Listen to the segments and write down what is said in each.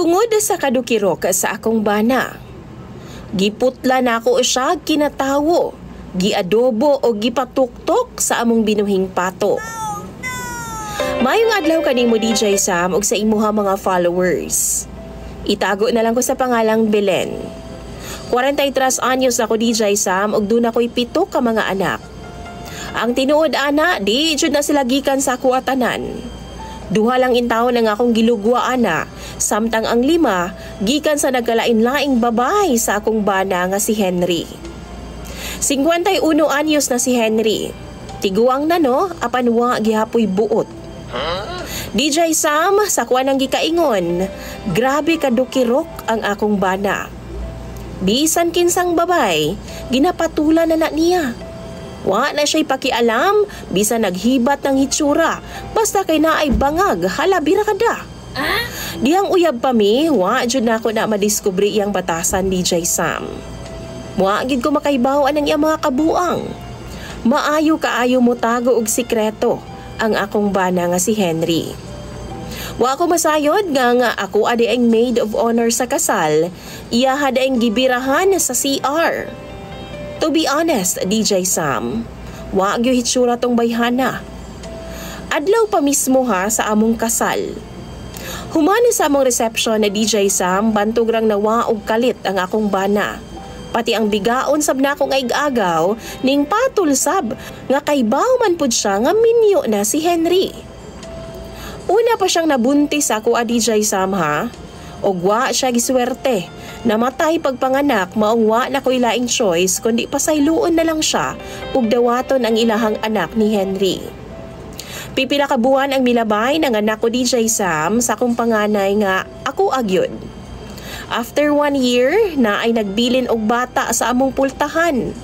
Tungod sa kadukirok sa akong bana, giputla na ako siya kinatawo, giadobo o gipatuktok sa among binuhing pato. Mayong adlaw kanimo DJ Sam ug sa imuha mga followers. Itago na lang ko sa pangalang Belen. 43 anyos na ko DJ Sam ug duna ko'y 7 ka mga anak. Ang tinuod ana, di jud na sila gikan sa kuatanan. 2 lang intawon ang akong gilugwa ana, samtang ang 5 gikan sa nagkalain-laing babay sa akong bana nga si Henry. 51 anyos na si Henry. Tiguang na no, apan wa gihapoy buot. DJ Sam, sa kuan ang gikaingon, grabe kadukirok ang akong bana. Bisan kinsang babay, ginapatulan na niya. Wa na siya'y pakialam, bisan naghibat ng hitsura, basta kay naay bangag, halabira ka da. Diyang uyab pa mi, wa jud na ako na madiskubre iyang batasan DJ Sam. Wa gid ko makaibaw ang iyang mga kabuang. Maayo kaayo mo tago og sikreto ang akong bana nga si Henry. Wa ako masayod nga ako adi ang maid of honor sa kasal, iya hada ang gibirahan sa CR. To be honest, DJ Sam, wa gyud hitsura tong bayhana. Adlaw pa mismo ha sa among kasal. Humani sa among reception na DJ Sam, bantog rang nawa og kalit ang akong bana. Pati ang bigaon sab na akong aig-agaw ning patulsab nga kaybaw man pud siya nga minyo na si Henry. Una pa siyang nabuntis ako a DJ Sam ha. Og wa siya giswerte. Namatay pagpanganak maong wa na ko'y laing choice kundi pasayloon na lang siya ug dawaton ang ilahang anak ni Henry. Pipila ka buwan ang milabay ng anak ko DJ Sam sa akong panganay nga ako agyod. After 1 year na ay nagbilin og bata sa among pultahan.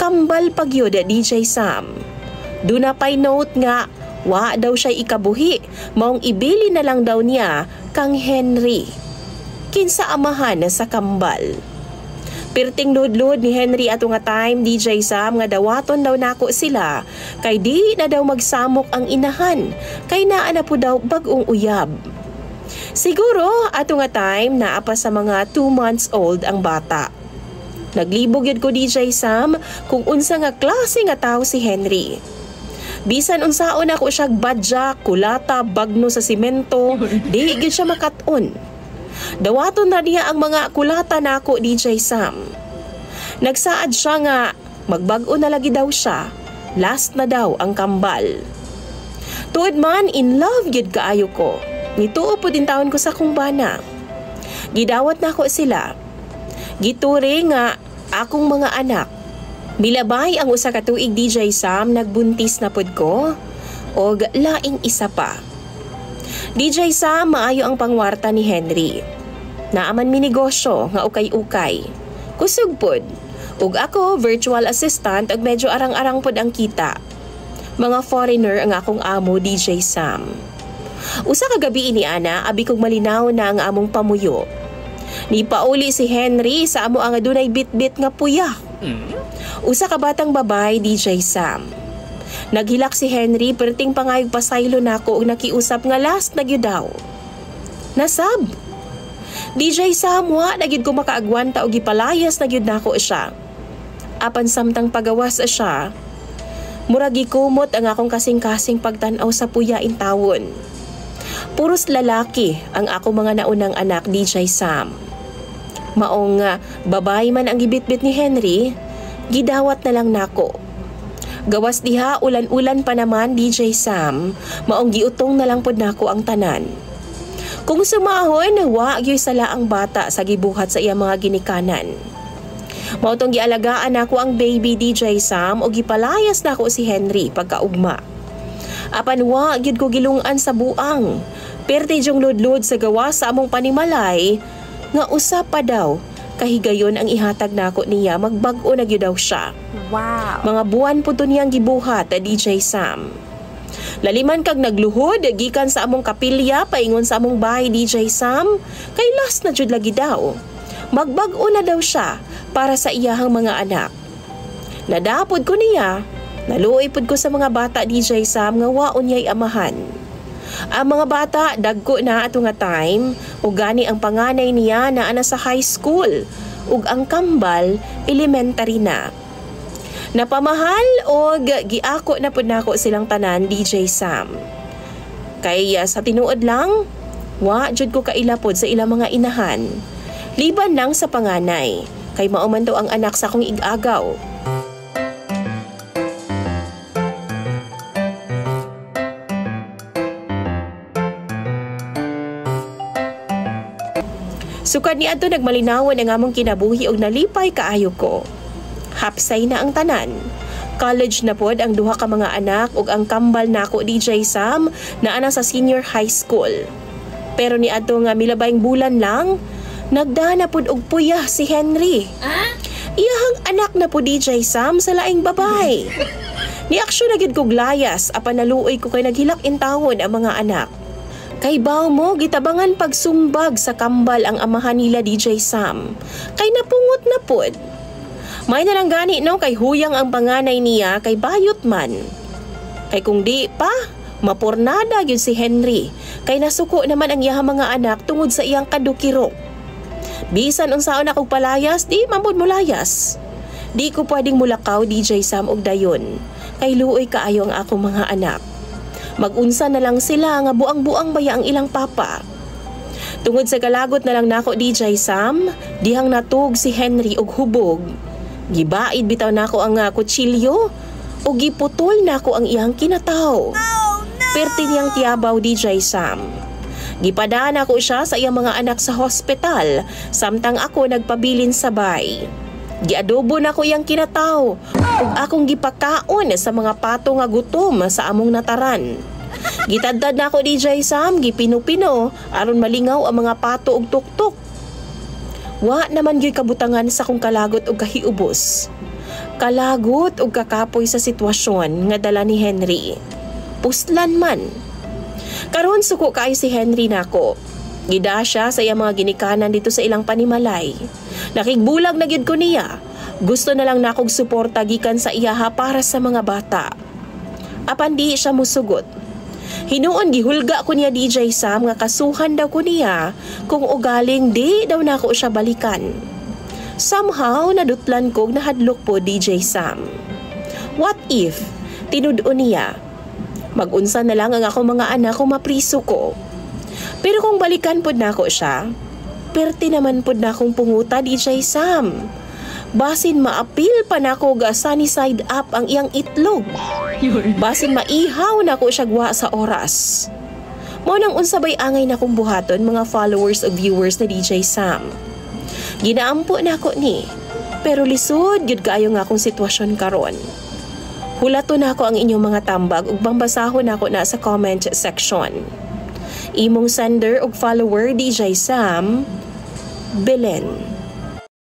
Kambal pagyod DJ Sam. Duna pay note nga wa daw siya ikabuhi, maong ibili na lang daw niya kang Henry. Kinsa amahan sa kambal. Pirting ludlod ni Henry ato nga time DJ Sam nga dawaton daw nako sila kay di na daw magsamok ang inahan kay naa na po daw bag-ong uyab. Siguro ato nga time naa pa sa mga 2 months old ang bata. Naglibog yun ko DJ Sam kung unsa nga klase nga tao si Henry. Bisan unsaon ako siya badya, kulata, bagno sa simento, di gid siya makaton. Dawaton na niya ang mga kulata nako DJ Sam. Nagsaad siya nga magbag-o na lagi daw siya. Last na daw ang kambal. Tuod man in love gid kaayo ko. Nituo po din taon ko sa kong bana. Gidawat na ako sila. Gituri nga akong mga anak. Milabay ang usa ka tuig DJ Sam nagbuntis na pod ko og laing isa pa. DJ Sam maayo ang pangwarta ni Henry. Naaman mi negosyo nga ukay-ukay. Kusog pod. Ug ako virtual assistant ug medyo arang-arang pod ang kita. Mga foreigner ang akong amo DJ Sam. Usa ka gabi ini ana, abi kog malinaw na ang among pamuyo. Ni pauli si Henry sa amo ang adunay bit-bit nga puya. Usa ka batang babay DJ Sam. Naghilak si Henry perting pangayog pasaylo nako og nakiusap nga last na gyud daw. Nasab. DJ Sam wa na gyud ko makaagwanta og gipalayas na gyud nako siya. Apan samtang pagawas siya, murag gikumot ang akong kasing-kasing pagtan-aw sa puya in tawon. Puros lalaki ang ako mga naunang anak DJ Sam. Maong babay man ang gibitbit ni Henry, gidawat na lang nako. Gawas diha ulan-ulan pa naman DJ Sam, maong giutong na lang pod nako ang tanan. Kung sumahon, wa gyoy sala ang bata sa gibuhat sa iya mga ginikanan. Mao tong gialagaan nako ang baby DJ Sam o gipalayas nako si Henry pagkaugma. Apan wa gyud ko gilungan sa buang. Perte jong ludlod sa gawas sa among panimalay nga usa pa daw kahigayon ang ihatag nako niya magbag-o na gyud daw siya. Wow. Mga buwan pud niyang gibuhat DJ Sam. Laliman kag nagluhod gikan sa among kapilya paingon sa among bahay DJ Sam kay last na jud lagi daw. Magbag-o na daw siya para sa iyahang mga anak. Nadapod ko niya, naluoy pud ko sa mga bata DJ Sam nga waon niya'y amahan. Ang mga bata dagko na ato nga time ug gani ang panganay niya na ana sa high school ug ang kambal elementary na. Napamahal og giako na pud nako silang tanan, DJ Sam. Kay sa tinuod lang, wa jud ko kailapod sa ilang mga inahan. Liban lang sa panganay, kay mao man daw ang anak sa akong ig-agaw. Sukad ni adto nagmalinawan ang among kinabuhi og nalipay kaayo ko. Hapsay na ang tanan. College na pod ang duha ka mga anak ug ang kambal nako DJ Sam na ana sa senior high school. Pero ni adto nga milabayng bulan lang, nagda na pod og puyah si Henry. Iyahang anak na po DJ Sam sa laing babay. Ni aksyon na gid kog layas apan naluoy ko kay naghilak intawon ang mga anak. Kay baw mo gitabangan pagsumbag sa kambal ang amahan nila DJ Sam. Kay napungot na pod. May nalang gani no kay huyang ang panganay niya kay bayot man. Kay kung di pa, mapornada yun si Henry. Kay nasuko naman ang iyang mga anak tungod sa iyang kadukirok. Bisan unsaon akong palayas, di mambod mo layas. Di ko pwedeng mulakaw DJ Sam og dayon. Kay luoy kaayo ang akong mga anak. Mag-unsa na lang sila nga buang-buang baya ang ilang papa. Tungod sa kalagot na lang nako DJ Sam, dihang natug si Henry og hubog. Gibaid bitaw nako ang kutsilyo o giputol nako ang iyang kinataw. Perti niyang tiyabaw DJ Sam. Gipadaan ako siya sa iyang mga anak sa hospital samtang ako nagpabilin sabay. Giadobo nako iyang kinataw ug akong gipakaon sa mga pato nga gutom sa among nataran. Gitadtad nako DJ Sam, gipino-pino aron malingaw ang mga pato ug tuktok. Wa naman gyud kabutangan sa kong kalagot ug kahiubos. Kalagot ug kakapoy sa sitwasyon nga dala ni Henry. Puslan man. Karon suko kaayo si Henry nako. Gida siya sa iyang mga ginikanan dito sa ilang panimalay. Nakigbulag na gyud ko niya. Gusto na lang nakog suporta gikan sa iyaha para sa mga bata. Apan di siya musugot. Hinuon gihulga ko niya DJ Sam nga kasuhan daw ko niya kung ugaling di daw nako siya balikan. Somehow nadutlan kog nahadlok po DJ Sam. What if tinud-on niya? Mag-unsa na lang ang ako mga anak kung mapriso ko. Pero kung balikan pod nako siya, perti naman pod nakong punguta DJ Sam. Basin maapil pa nako ga sunny side up ang iyang itlog. Basin maihaw nako siya gwa sa oras. Mao nang unsabay angay nakong buhaton mga followers o viewers na DJ Sam. Ginaampo nako ni, pero lisod gyud kaayo nga akong sitwasyon karon. Hulaton nako ang inyong mga tambag ug bambasahon nako na sa comment section. Imong sender ug follower DJ Sam, Belen.